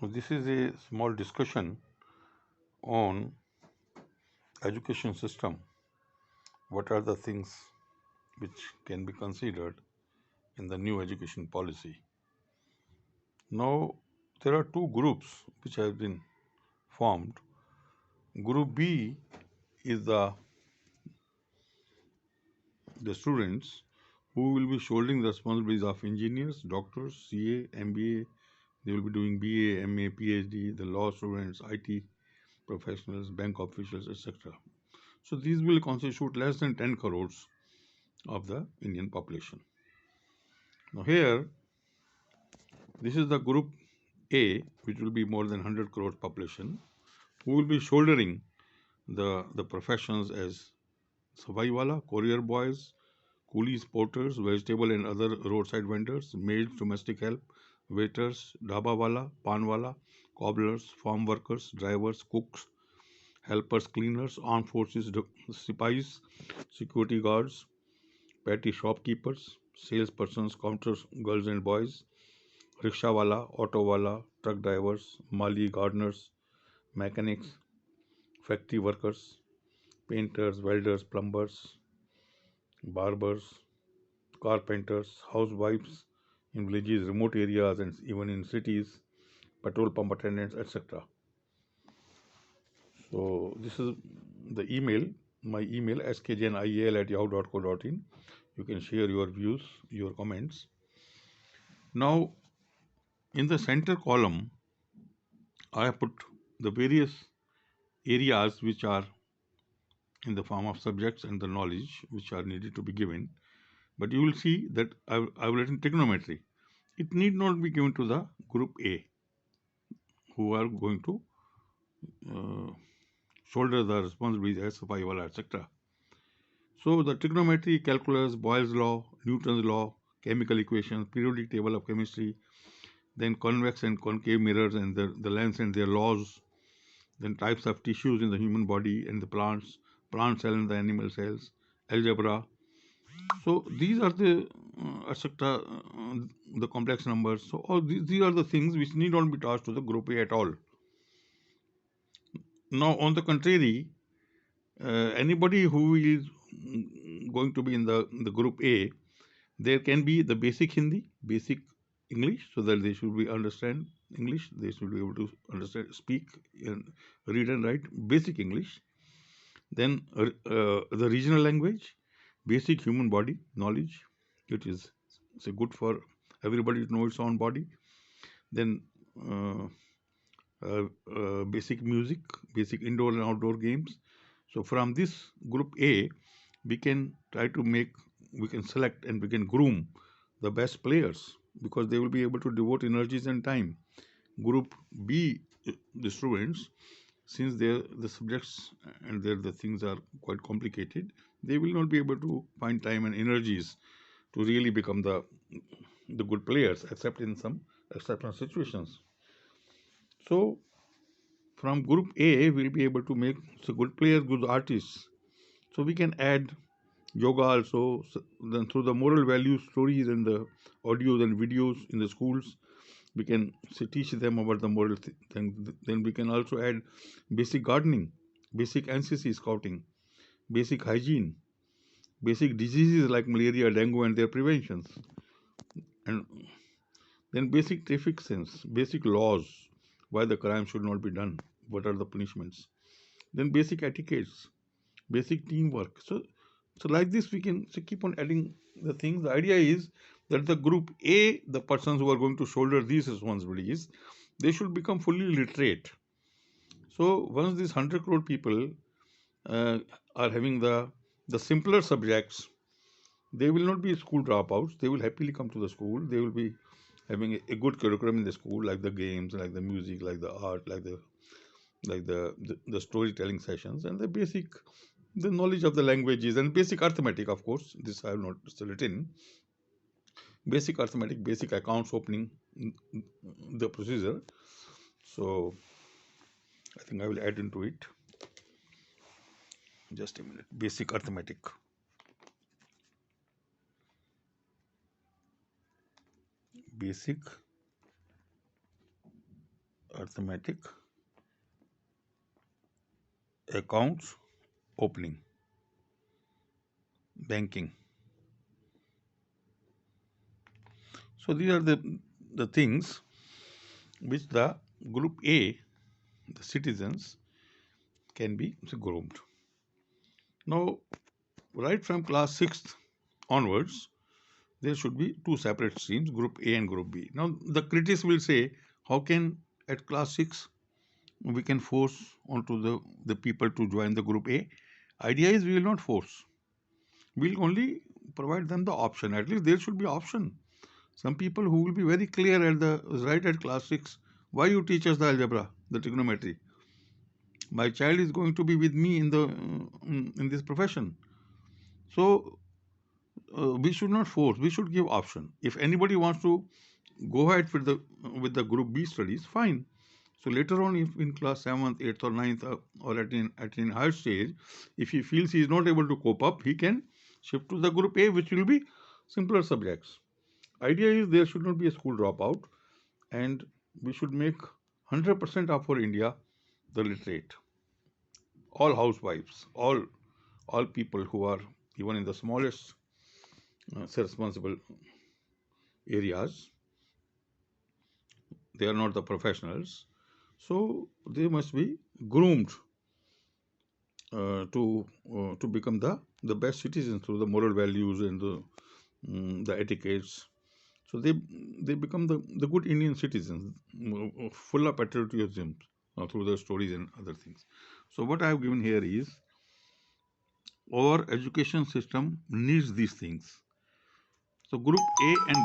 So this is a small discussion on education system. What are the things which can be considered in the new education policy? Now there are two groups which have been formed. Group B is the students who will be shouldering the responsibilities of engineers, doctors, CA, MBA. They will be doing BA, MA, PhD, the law students, IT professionals, bank officials, etc. So these will constitute less than 10 crores of the Indian population. Now here, this is the group A, which will be more than 100 crores population, who will be shouldering the professions as safaiwala, courier boys, coolies, porters, vegetable and other roadside vendors, maids, domestic help, waiters, dhabawala, panwala, cobblers, farm workers, drivers, cooks, helpers, cleaners, armed forces, sipais, security guards, petty shopkeepers, salespersons, counter girls and boys, rikshawala, autowala, truck drivers, mali, gardeners, mechanics, factory workers, painters, welders, plumbers, barbers, carpenters, housewives in villages, remote areas, and even in cities, petrol pump attendants, etc. So this is the email, my email skjainial@yahoo.co.in. You can share your views, your comments. Now, in the center column, I have put the various areas which are in the form of subjects and the knowledge which are needed to be given. But you will see that I've written trigonometry. It need not be given to the group A, who are going to uh, shoulder the responsibilities as survival, etc. So the trigonometry, calculus, Boyle's law, Newton's law, chemical equations, periodic table of chemistry, then convex and concave mirrors and the lens and their laws, then types of tissues in the human body and the plant cell and the animal cells, algebra. So these are the etc. The complex numbers. So all these are the things which need not be taught to the group A at all. Now, on the contrary, anybody who is going to be in the group A, there can be the basic Hindi, basic English, so that they should be understand English. They should be able to understand, speak, and read and write basic English. Then the regional language, basic human body knowledge. It is good for everybody to know its own body. Then basic music, basic indoor and outdoor games. So from this group A, we can try to we can select and we can groom the best players because they will be able to devote energies and time. Group B, the students, since the subjects and the things are quite complicated, they will not be able to find time and energies to really become the good players, except in some exceptional situations. So from group A, we'll be able to make good players, good artists. So we can add yoga also. So then through the moral values, stories, and the audios and videos in the schools, we can teach them about the moral thing. Then we can also add basic gardening, basic NCC scouting, basic hygiene, basic diseases like malaria, dengue, and their preventions, and then basic traffic sense, basic laws, why the crime should not be done, what are the punishments, then basic etiquettes, basic teamwork. So like this, we can keep on adding the things. The idea is that the group A, the persons who are going to shoulder these responsibilities, they should become fully literate. So once these 100 crore people are having the simpler subjects, they will not be school dropouts. They will happily come to the school. They will be having a good curriculum in the school, like the games, like the music, like the art, like the storytelling sessions, and the knowledge of the languages and basic arithmetic. Of course, this I have not written. Basic arithmetic, basic accounts opening, the procedure. So I think I will add into it. Just a minute. Basic arithmetic. Basic arithmetic, accounts, opening, banking. So these are the things which the group A, the citizens, can be grouped. Now, right from class 6th onwards, there should be two separate streams, group A and group B. Now, the critics will say, how can at class 6 we can force onto the people to join the group A? Idea is we will not force. We'll only provide them the option. At least there should be option. Some people who will be very clear right at class 6, why you teach us the algebra, the trigonometry? My child is going to be with me in this profession. So we should not force. We should give option. If anybody wants to go ahead with the group B studies, fine. So later on, if in class 7th, 8th, or 9th, or at an higher stage, if he feels he is not able to cope up, he can shift to the group A, which will be simpler subjects. Idea is there should not be a school dropout, and we should make 100% of our India the literate. All housewives, all people who are even in the smallest responsible areas, they are not the professionals, so they must be groomed to become the best citizens through the moral values and the etiquettes. So they become the good Indian citizens, full of patriotism through their stories and other things. So what I have given here is our education system needs these things. So group A and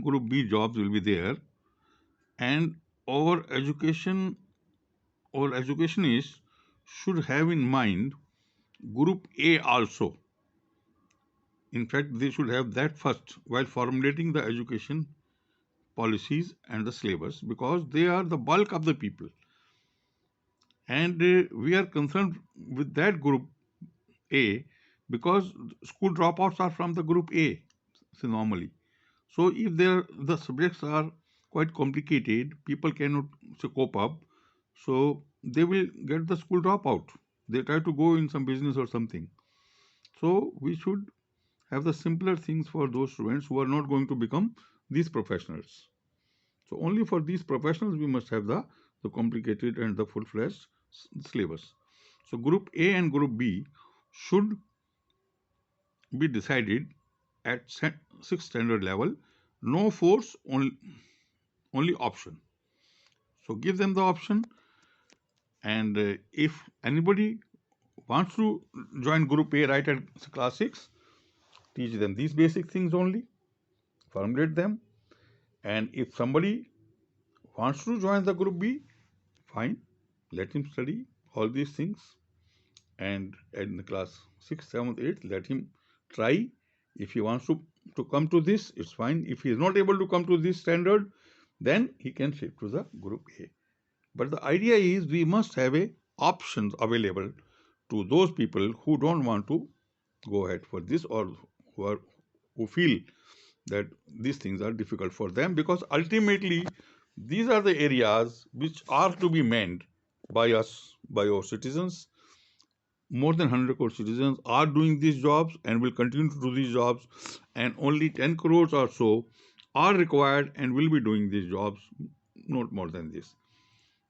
group B jobs will be there, and our educationists should have in mind group A also. In fact, they should have that first while formulating the education policies and the syllabus, because they are the bulk of the people, and we are concerned with that group A because school dropouts are from the group A, so normally. So if the subjects are quite complicated, people cannot cope up, so they will get the school dropout. They try to go in some business or something. So we should have the simpler things for those students who are not going to become these professionals. So only for these professionals we must have the complicated and the full-fledged syllabus. So group A and group B should be decided at 6th standard level. No force, only option. So give them the option, and if anybody wants to join group A right at class 6, teach them these basic things only, formulate them, and if somebody wants to join the group B, fine, let him study all these things, and in the class 6th, 7th, 8th, let him try. If he wants to come to this, it's fine. If he is not able to come to this standard, then he can shift to the group A. But the idea is we must have a options available to those people who don't want to go ahead for this, or who feel that these things are difficult for them, because ultimately these are the areas which are to be manned by us, by our citizens. More than 100 crore citizens are doing these jobs and will continue to do these jobs, and only 10 crores or so are required and will be doing these jobs, not more than this.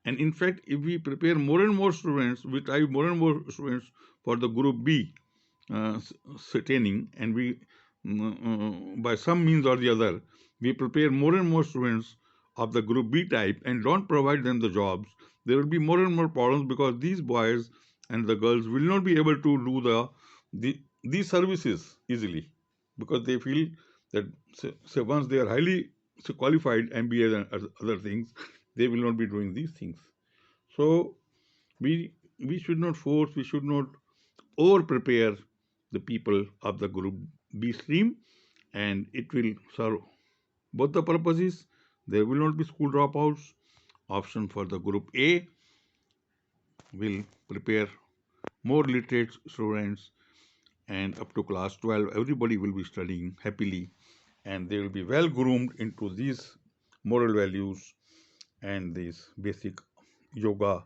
And in fact, if we prepare more and more students, we try more and more students for the group B training, and we, by some means or the other, we prepare more and more students of the group B type and don't provide them the jobs, there will be more and more problems, because these boys and the girls will not be able to do these services easily, because they feel that say once they are highly qualified MBAs and other things, they will not be doing these things. So we should not force, we should not over prepare the people of the group B stream, and it will serve both the purposes. There will not be school dropouts. Option for the group A will prepare more literate students, and up to class 12 everybody will be studying happily, and they will be well groomed into these moral values and these basic yoga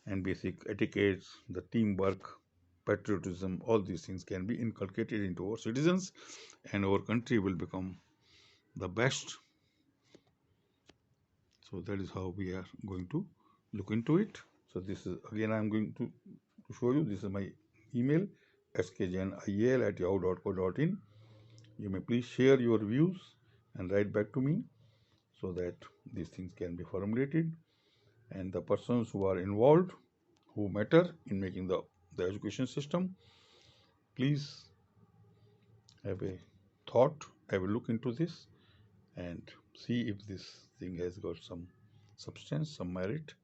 and basic etiquettes, the teamwork, patriotism, all these things can be inculcated into our citizens, and our country will become the best. So that is how we are going to look into it. So this is again, I am going to show you. This is my email, skjainial@yahoo.co.in. You may please share your views and write back to me so that these things can be formulated, and the persons who are involved, who matter in making the education system, please have a thought, have a look into this, and see if this thing has got some substance, some merit,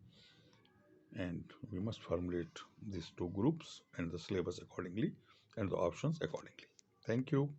and we must formulate these two groups and the syllabus accordingly and the options accordingly. Thank you.